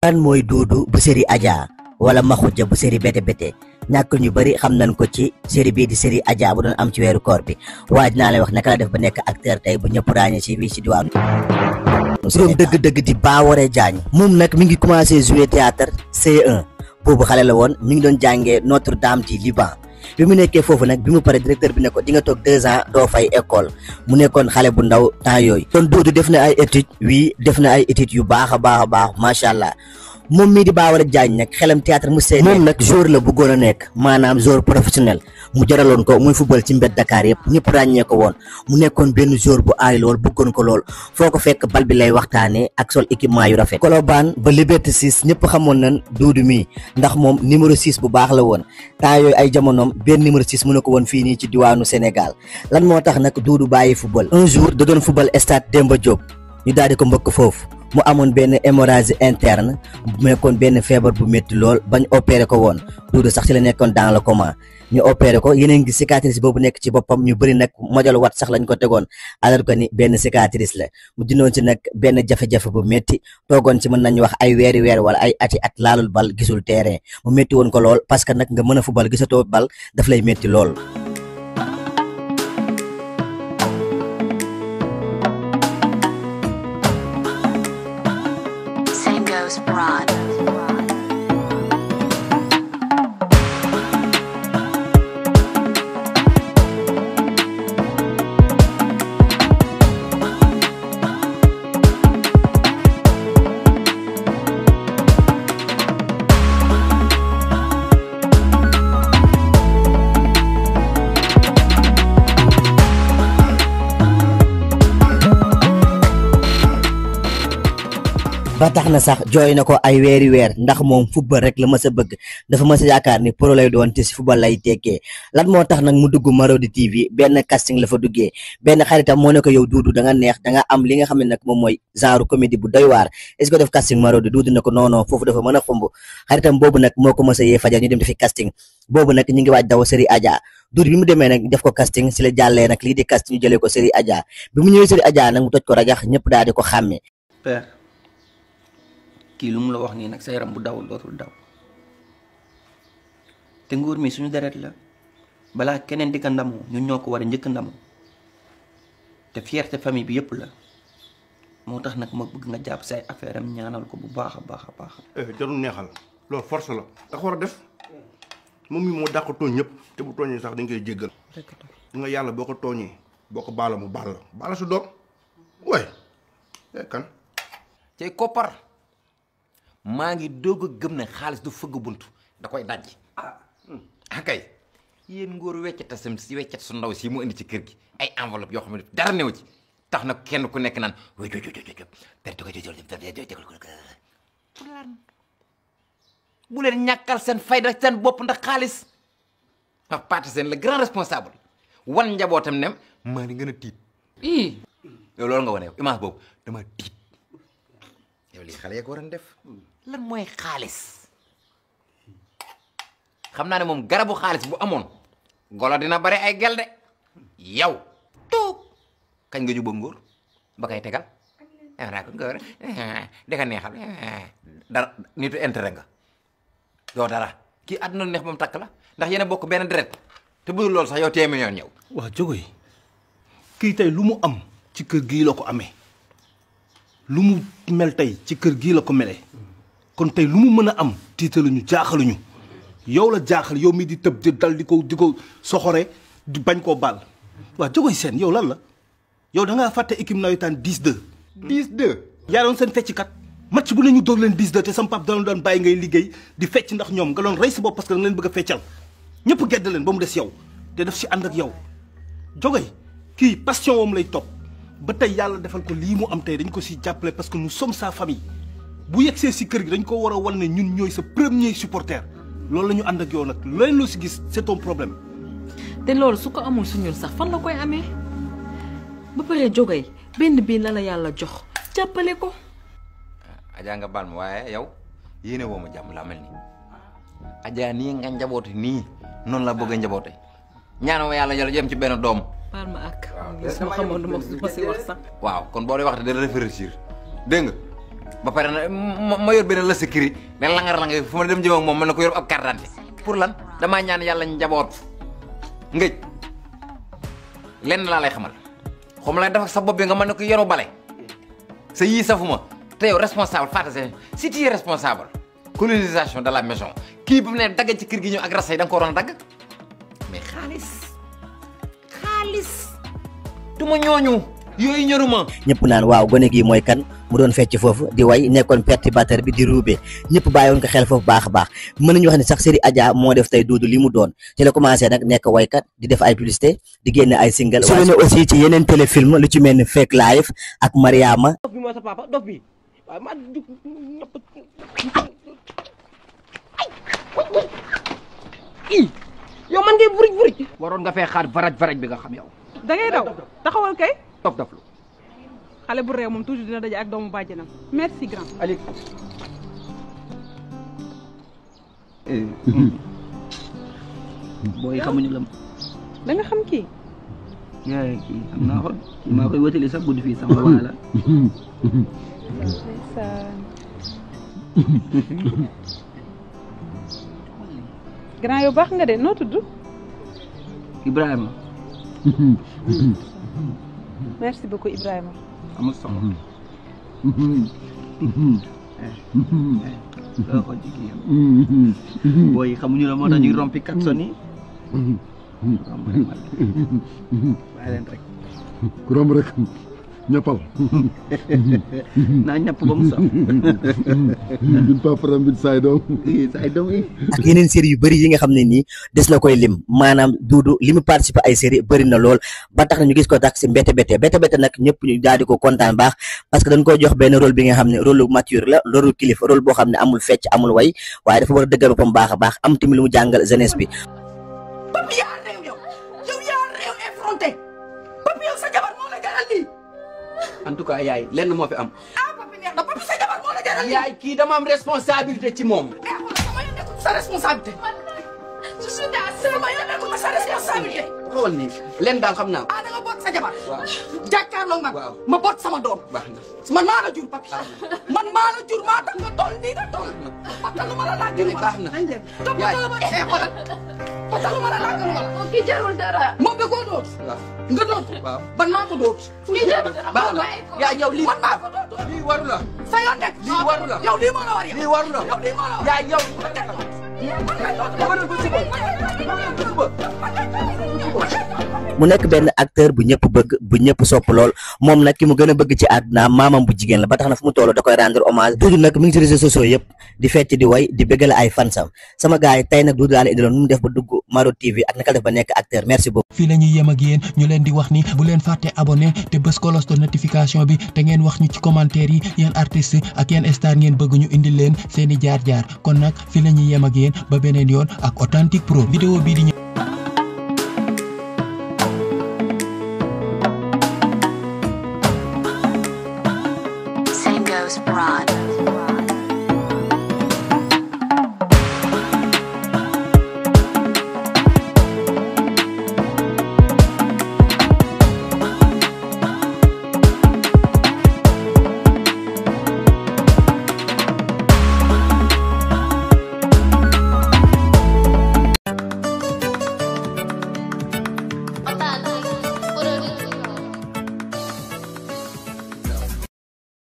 kan mooy Doudou bu série Adja wala Makhoudia bu série Bété Bété ñàkk ñu bëri xam nañ ko ci série bii di série Adja bu doon am ci weeru koor bi waaye dinaa lay wax naka la def ba nekk acteur tey bu ñëpp ràññee ci fii ci diwaanu turam dëgg-dëgg di Baworé Diagne moom nag mi ngi commencé jouer théâtre C1 boobu xale la woon mi ngi doon jàngee Notre-Dame du Liban bi mu nekkee foofu nag bi mu pare directeur bi ne ko di nga toog 2 ans doo fay école mu nekkoon xale bu ndaw temps yooyu kon Doudou def na ay études def na ay études yu baax a baax macha allah moom mii di Baworé Diagne nag xelam théâtre mu seen moom nag joueur la bëggoon a nekk maanaam joueur professionnel mu jaraloon ko muy football ci mbedd Dakar yëpp ñëpp ràññee ko woon mu nekkoon benn joueur bu aay lool bëggoon ko lool foo ko fekk bal bi lay waxtaanee ak sol équipement yu rafet Colobane ba Liberté 6 ñëpp xamoon nañ Doudou mii ndax moom numéro 6 bu baax la woon temps yooyu ay jamonoom benn numéro 6 mu ne ko woon fii nii ci diwaanu Sénégal lan moo tax nag Doudou bàyyi football un jour da doon football stade Demba Diop ñu daal di ko mbëkk foofu mu amoon benn hémorragie interne bu nekkoon benn feebar bu métti lool bañ opéré ko woon Doudou sax ci la nekkoon dans le coma ñu opéré ko yeneen gi cicatrice boobu nekk ci boppam ñu bëri nag modèle wat sax lañ ko tegoon alors que ni benn cicatrice la mu dinoon ci nag benn jafe-jafe bu métti toogoon ci mën nañu wax ay weeri weer wala ay ati at laalul bal gisul terrain mu métti woon ko lool parce que nag nga mën a football gisatoo bal daf lay métti lool. ba tax na sax jooy na ko ay weeri weer ndax moom football rek la mës a bëgg dafa mës a yaakaar ni pro lay doon te si football lay tekkee lan moo tax nag mu dugg Marodi TV benn casting la fa duggee benn xaritam moo ne ko yow Doudou da nga neex da nga am li nga xam ne nag moom mooy genre comédie bu doy waar est-ce que def casting Marodi Doudou ne ko non foofu dafa mën a xumb xaritam boobu nag moo ko mës a yee fajar ñu dem defi casting boobu nag ñu ngi waaj daw série Adja Doudou bi mu demee nag def ko casting si la jàllee nag lii di casting ñu jëlee ko série Adja bi mu ñëwee série Adja nag mu toj ko rajax ñëpp daal di ko xàmmee. kii lu mu la wax nii nag sa yaram bu dawul dootul daw te nguur mi suñu deret la balaa keneen di ko ndamoo ñun ñoo ko war a njëkk ndamoo te fierté famille bi yëpp la moo tax nag ma bëgg nga jàpp say affaire am ñaanal ko bu baax a baax. jarul neexal loolu force la da ko war a def moom mi moo dàq tooñ ñëpp te bu tooñee sax dañ koy jéggal di nga yàlla boo ko tooñee boo ko baala mu baala su doom way kan cay koppar maa ngi doog a gëm ne xaalis du fëgg bunt da koy dajji kay yéen ngóor weccata sam si weccat su ndaw si mu indi ci kër gi ay enveloppe yoo xam ne dara néew ci tax na kenn ku nekk naan bu leen ñàkkal seen fayda seen bopp ndax xaalis wax Pathé Sène le grand responsable wan njabootam ne maa ni gën a tiit yow loolu nga wane yow image boobu dama tiit yow lii xale yee ko waroon def lan mooy xaalis xam naa ne moom garabu xaalis bu amoon golo dina bari ay gel de yow toog kañ nga jubóog ngóor ba koy tegal ko ngóor deka neexal dara nitu intérêt nga doo dara kii àdduna neex ba mu takk la ndax yéen a bokk benn deret te budul loolu sax yow téeméer yoon ñëw waa jógoy kii tey lu mu am ci kër gii la ko amee lu mu mel tey ci kër gii la ko melee kon tey lu mu mën a am tiitaluñu jaaxaluñu yow la jaaxal yow mi di tëb di dal di ko soxore di bañ koo baal waa jógoy seen yow lan la yow da ngaa fàtte équipe nawetaan 10-2 10-2 yaa doon seen fecckat match bu ne ñu dóor leen 10-2 te sam pap dana doon bàyyi ngay liggéey di fecc ndax ñoom nga doon rey sa bopp parce que da nga leen bëgg a feccal ñëpp gedd leen ba mu des yow te def si ànd ak yow jógoy kii passion woom lay topp ba tey yàlla defal ko lii mu am tey dañ ko si jàppale parce que nous sommes sa famille bu yegsee si kër gi dañ ko war a wan ne ñun ñooy sa premier supporter loolu la ñu ànd ak yow nag leen loo si gis c'est ton problème. te loolu su ko amul su ñun sax fan la koy amee ba pare jógee benn bii la la yàlla jox jàppale ko. Adja nga baal ma waaye yow yéene woo ma jàmm laa mel nii Adja nii nga njaboote nii noonu la bëgg a njaboote ñaanal ma yàlla yem ci benn doom. baal ma ak. waaw su ma xamoon du ma si wax sax. waaw kon boo dee wax dana réfléchir dégg nga ba pare na ma yor benn la sécurité ne langar fu ma dem jëm ak moom mën na ko yor ab carte d'identité pour lan damaa ñaan yàlla njaboot ngëj lenn laa lay xamal xam la def ak sa bopp bi nga mën na ko yoru bale sa yii safuma te yow responsable Fatou Seye si tu es responsable colonisation de la maison kii bu mu ne dagg ci kër gi ñëw ak rasa yi da nga ko waroon a dagg mais xaalis du ma ñooñu yooyu ñoruma. ñëpp naan waaw gone gi mooy kan mu doon fecc foofu di way nekkoon perturbateur bi di ruube ñëpp bàyyiwoon ko xel foofu baax a baax mën nañu wax ne sax Seri Adja moo def tey Doudou li mu doon ci la commencé nag nekk waykat di def ay publicité di génne ay single waaye aussi ci yeneen téléfilm lu ci mel ni Fake Life ak Mariama. dof bi mooy sa papa dof bi waaye ma yow man ngay buruj waroon nga fee xaar varaj bi nga xam yow da ngay daw taxawal kay dof lu xale bu réew moom toujours dina daje ak doomu bàjjenam merci grand Ali booy xamuñu la da nga xam kii yaa kii xam naa ko maa koy wëtali sax guddi fii sama waala grand yow baax nga de noo tudd Ibrahima merci beaucoup Ibrahima amul solo doo ko jigéen booy xamuñu la moo tax ñuy rompi katson yi romb rek bàyyi leen rek ku romb rek ñappal naa ñapp ba mu sax bin paparam bin saay doom yi ak yeneen série yu bëri yi nga xam ne nii des na koy lim maanaam Doudou li mu participé ay série bëri na lool ba tax na ñu gis ko tax si mbette nag ñëpp ñu daal di ko kontaan baax parce que dañ koy jox benn rôle bi nga xam ne rôle mature la rôle kilifa rôle boo xam ne amul fecc amul way waaye dafa war a dëggal boppam baax a baax am tamit lu mu jàngal jeunesse bi. Papi yaa réew yow yaa réew effronté Papi yow sa jabar moo la jaral lii. en tout cas yaay lenn moo fi am Papi neex na Papi sa jabar moo la jaral lii. yaay kii dama am responsabilité ci moom sama yoon nekkul sa responsabilité. je suis sama yoon nekkul sa responsabilité. xool nii lenn daal xam naa da nga boot sa jabar. waaw jàkkaarloo man. waaw ma boot sama doom. baax na man maa la jur Papi. man maa la jur maa tax nga toll nii nga toll. lu ma la laaj baax na yaay xoolal ma la laaj ma la. kii jarul dara. moom da koo doot. nga doot. waaw ban maa ko doot. kii jarul dara. baax na yaay yow lii man maa ko doot. lii waru la sa yoon nekk. lii waru la yow lii moo la war yow. lii waru la yow lii moo la war yaay yow mu nekk benn acteur bu ñëpp bëgg bu ñëpp sopp lool moom nag ki mu gën a bëgg ci àdduna maamam bu jigéen la ba tax na fu mu toll da koy rendre hommage Doudou nag mi ngi ci réseaux sociaux yëpp di fecc di way di bëggale ay fansam sama gars yi tey nag Doudou daal indiloon nu mu def ba dugg Marodi TV ak naka def ba nekk acteur merci beaucoup. fii la ñuy yem ak yéen ñu leen di wax ni bu leen fàtte abonné te bës cloche de notification bi te ngeen wax ñu ci commentaire yi yéen artistes ak yéen star ngeen bëgg ñu indil leen seeni jaar-jaar kon nag fii la ñuy yem ak yéen ba beneen yoon ak Authentique Pro vidéo bii di Same goes wrong.